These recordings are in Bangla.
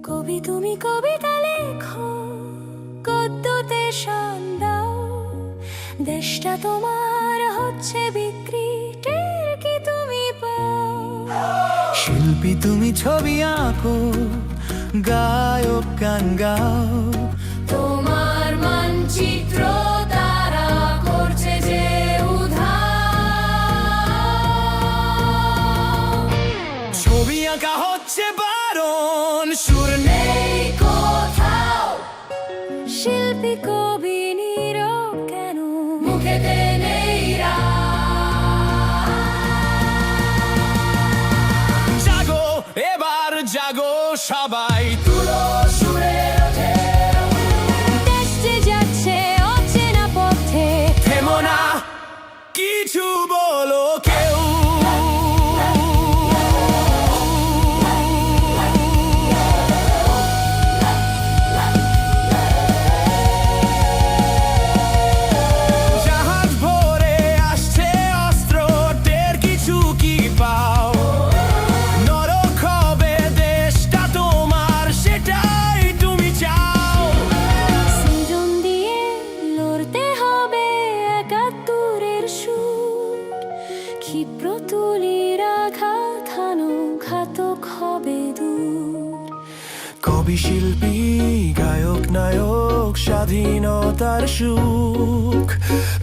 কবি তুমি কবিতা লেখো, গদ্যতে শান দাও। দেশটা তোমার হচ্ছে বিক্রি, টের কি তুমি পাও? শিল্পী তুমি ছবি আঁকো, গায়ক গান গাও। তোমার মানচিত্র তারা করছে যে উধাও। ছবি আঁকা হচ্ছে বারণ, সুর নেই কোথাও শিল্পী কবি নীরব কেন, মুখেতে নেই রাগ। জাগো এবার জাগো সবাই, তুলো সুরের ঢেউ। দেশ যে যাচ্ছে অচেনা পথে, থেমো না, কিছু বলো কেউ। জাহাজ ভরে আসছে অস্ত্র, টের কিছু কি পাও? নরক হবে দেশটা তোমার, সেটাই তুমি চাও। সৃজন দিয়ে লড়তে হবে একাত্তরের সুর। ক্ষিপ্র তুলির আঘাত হানো, ঘাতক হবে দূর। কবি শিল্পী গায়ক নায়ক, স্বাধীনতার সুখ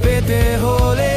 পেতে হলে